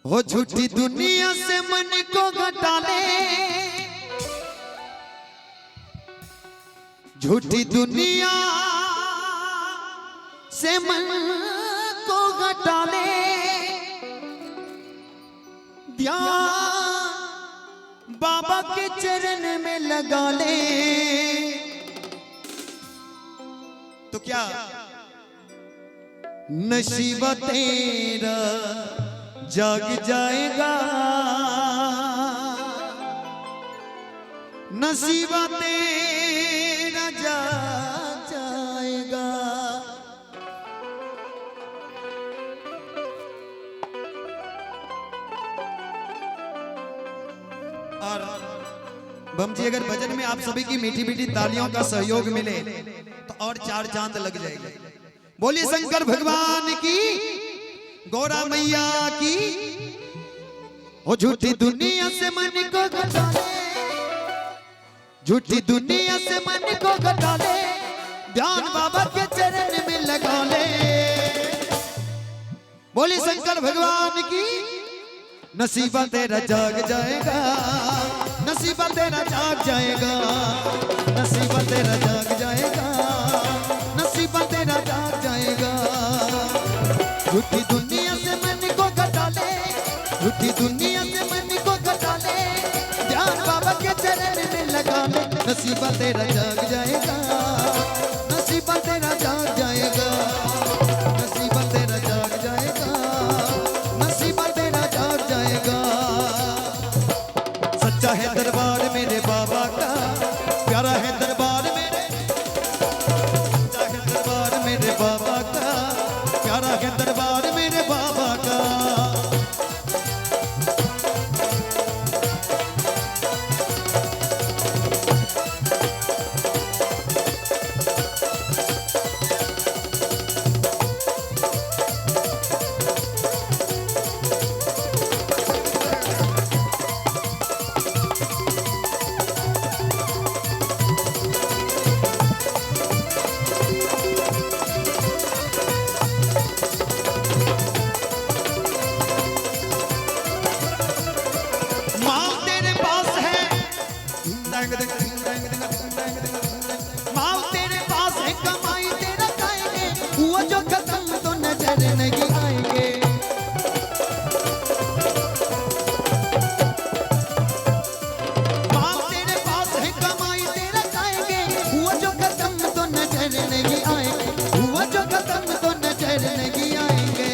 हो झूठी दुनिया से मन को घटा ले, झूठी दुनिया से मन को घटा ले, ध्यान बाबा के चरण में लगा ले। तो क्या नसीबा तेरा जाग जाएगा, नसीबा तेरा जाग जाएगा। और बम जी, अगर भजन में आप सभी की मीठी मीठी तालियों का सहयोग मिले तो और चार चांद लग जाएंगे। बोलिए शंकर भगवान की, गौरा मैया की। हो झूठी दुनिया से मन को घटा ले, झूठी दुनिया से मन को घटा ले, ध्यान बाबा के चरण में लगा ले। बोलिए शंकर भगवान की। नसीबा तेरा जाग जाएगा, नसीबा तेरा जाग जाएगा, नसीबा तेरा जाग जाएगा, नसीबा तेरा जाग जाएगा। झूठी दुनिया से मन को घटा ले, झूठी दुनिया से मन को घटा ले, ध्यान बाबा के चरण में लगा ले। नसीबा तेरा जाग जाएगा, नसीबा तेरा जाग जाएगा, नसीबा तेरा जाग जाएगा, नसीबा तेरा जाग जाएगा। सच्चा है दरबार मेरे बाबा का, प्यारा है दरबार मेरे, सच्चा है दरबार मेरे बाबा का, प्यारा है दरबार मेरे बाबा का। माल तेरे पास है, कमाई तेरा खाएंगे, वो जो खत्म तो नजर नहीं आएंगे। माल तेरे पास है, कमाई तेरा खाएंगे, वो जो खत्म तो नजर नहीं आएंगे, वो जो खत्म तो नजर नहीं आएंगे।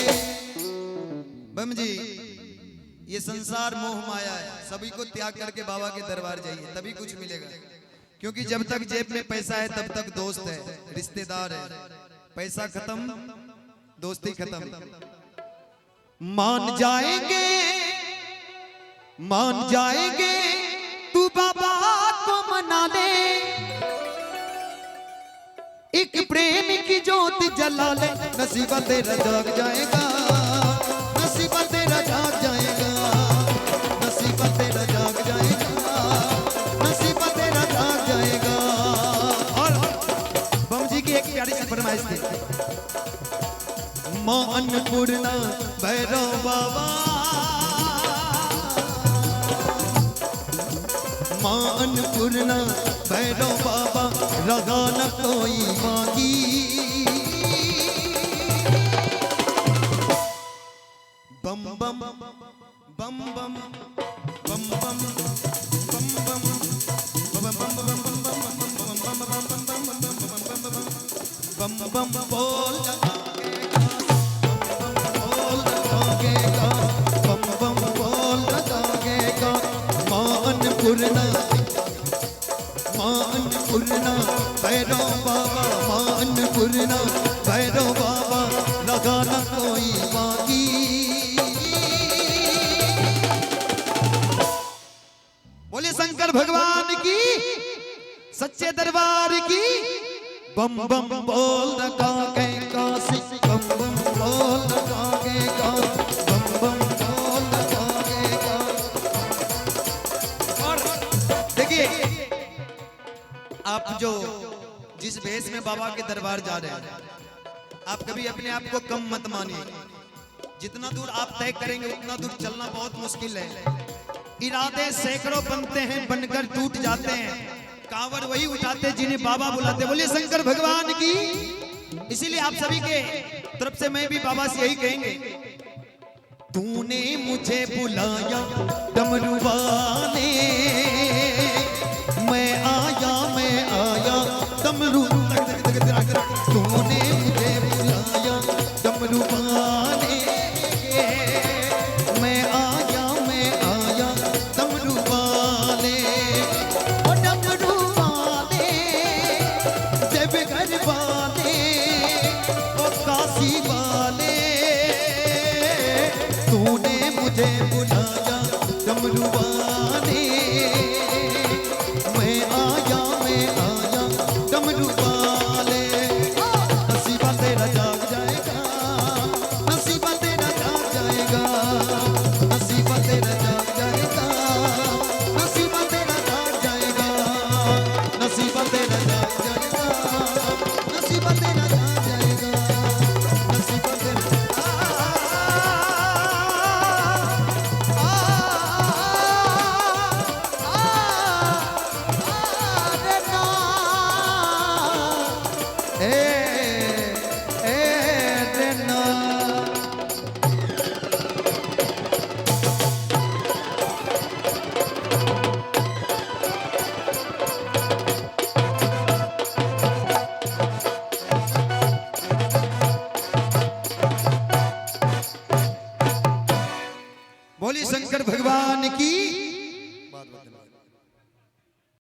बम जी, ये संसार मोह माया है, सभी को त्याग करके बाबा के दरबार जाइए, तभी कुछ मिलेगा। क्योंकि जब तक जेब में पैसा है तब तक दोस्त है, रिश्तेदार है, पैसा खत्म दोस्ती खत्म। मान जाएंगे, मान जाएंगे, तू बाबा को मना ले, एक प्रेम की ज्योत जला ले। नसीबा तेरा जाग जाएगा, नसीबा तेरा जाग जाएगा, नसीबा तेरा जाग जाएगा, नसीबा तेरा जाग जाएगा। और बम जी की एक प्यारी सी फरमाइश थी, मां अन्नपूर्णा भैरव बाबा, मां अन्नपूर्णा भैरव बाबा, रगा न कोई मांगी। बम बम बम बम बम बम बम बम बम बम बोल लगेगा, बम बम बोल लगेगा। मां अन्नपूर्णा, मां अन्नपूर्णा भैरव बाबा, मां अन्नपूर्णा भैरव बाबा, लगा न कोई बाकी। बोले शंकर भगवान की, सच्चे दरबार की। बम बम बोल लगा के काशी, बम बम बोल लगा के काशी, बम बम बोल लगा के काशी। और देखिए, आप जो जिस भेष में बाबा के दरबार जा रहे हैं, आप कभी अपने आप को कम मत मानिए। जितना दूर आप तय करेंगे उतना दूर चलना बहुत मुश्किल है। इरादे सैकड़ों बनते हैं, बनकर टूट जाते हैं। कांवड़ वही उठाते जिन्हें बाबा बुलाते। बोलिए शंकर भगवान की। इसीलिए आप सभी के तरफ से मैं भी बाबा से यही कहेंगे, तूने मुझे बुलाया डमरू वाले, मैं आया डमरू। तूने मुझे बुलाया डमरू वाले, मैं आया डमरू वाले। ओ डमरू वाले, देवघर वाले, ओ काशी वाले, तूने मुझे बुलाया डमरू वाले, मैं आया डमरू वाले। नसीबा तेरा जाग जाएगा, नसीबा तेरा जाग जाएगा, नसीबा तेरा जाग जाएगा, नसीबा तेरा जाग जाएगा, नसीबा तेरा जाग जाएगा, नसीबा तेरा जाग जाएगा, नसीबा तेरा। बोली शंकर भगवान की।